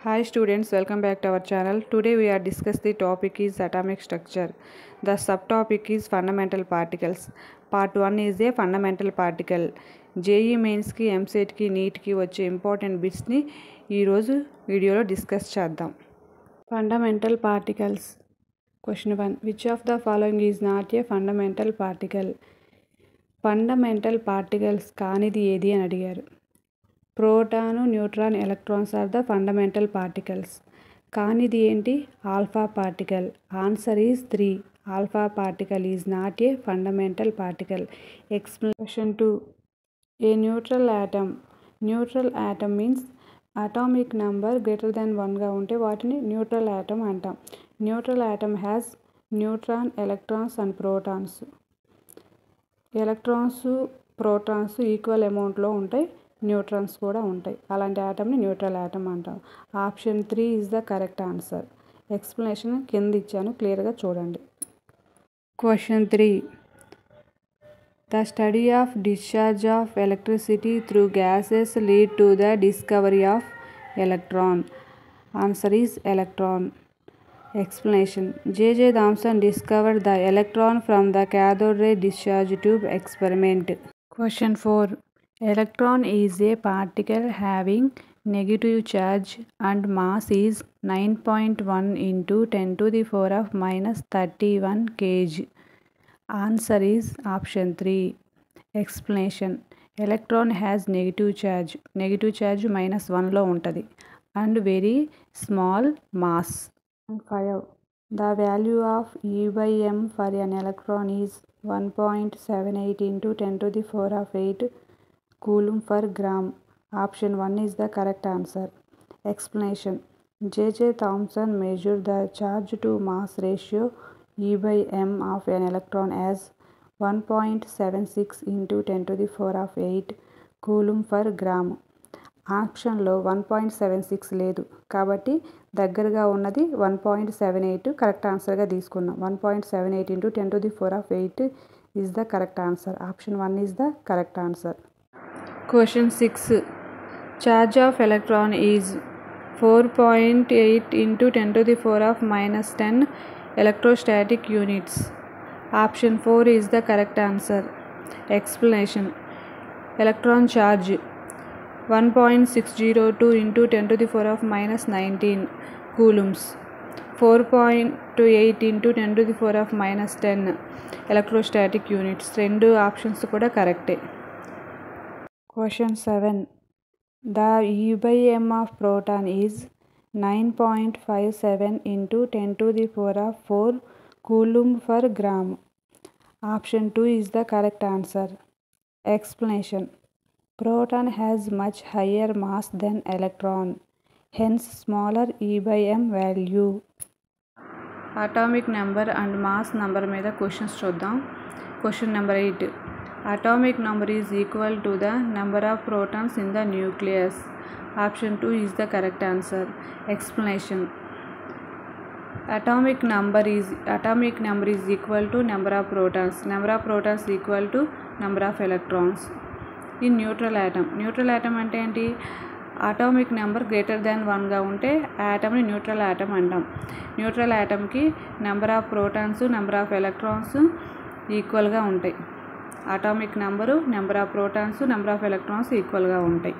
Hi students, welcome back to our channel. Today we are discussing the topic is atomic structure. The subtopic is fundamental particles. Part 1 is a fundamental particle. JEE mains ki, MSET ki, NEET ki వచ్చే important bits ni ఈ రోజు వీడియోలో discuss చేద్దాం. Fundamental particles. Question 1. Which of the following is not a fundamental particle? Fundamental particles కానిది ఏది అని అడిగారు. Proton, neutron, electrons are the fundamental particles. కానిది ఏంటి? Alpha particle. Answer is 3. Alpha particle is not a fundamental particle. Question 2. A neutral atom. Neutral atom means atomic number greater than 1గా ఉంటే వాటిని neutral atom అంటాం. Neutral atom has neutron, electrons and protons. Electrons, protons equal అమౌంట్లో ఉంటాయి, neutrons కూడా ఉంటాయి. అలాంటి యాటమ్ని న్యూట్రల్ యాటమ్ అంటాం. Option 3 is the correct answer. Explanation కింద ఇచ్చాను, క్లియర్గా చూడండి. Question 3. The study of discharge of electricity through gases lead to the discovery of electron. Answer is electron. Explanation. J.J. Thomson discovered the electron from the cathode ray discharge tube experiment. Question 4. Electron is a particle having negative charge and mass is 9.1 into 10 to the power of minus 31 kg. Answer is option 3. Explanation. Electron has negative charge. Negative charge -1లో ఉంటుంది and very small mass. 5. The value of E/m for an electron is 1.78 into 10 to the power of 8 coulomb per gram. Option 1 is the correct answer. Explanation. J.J. Thomson measured the charge to mass ratio E/m of an electron as 1.76 into 10 to the power of 8 coulomb per gram. ఆప్షన్లో 1.76 లేదు కాబట్టి దగ్గరగా ఉన్నది 1.78 correct ఆన్సర్గా తీసుకున్నాం. 1.78 into 10 to the power of 8 is the correct answer. Option 1 is the correct answer. Question 6. Charge of electron is 4.8 into 10 to the power of minus 10 electrostatic units. Option 4 is the correct answer. Explanation. Electron charge 1.602 into 10 to the power of minus 19 coulombs. 4.8 into 10 to the power of minus 10 electrostatic units. రెండు options కూడా కరెక్టే. Question 7. The E/m of proton is 9.57 into 10 to the power of 4 coulomb per gram. Option 2 is the correct answer. Explanation. Proton has much higher mass than electron, hence smaller E/m value. Atomic number and mass number మీద questions చూద్దాం. Question number 8. Atomic number is equal to the number of protons in the nucleus. Option 2 is the correct answer. Explanation. Atomic number is equal to number of protons. Number of protons equal to number of electrons. In neutral atom. Neutral atom అంటే ఏంటి? Atomic number greater than 1గా ఉంటే ఆ యాటమ్ని neutral atom అంటాం. న్యూట్రల్ యాటమ్కి number of protons, number of electrons ఈక్వల్గా ఉంటాయి. Atomic number, number of protons, number of electrons ఈక్వల్గా ఉంటాయి.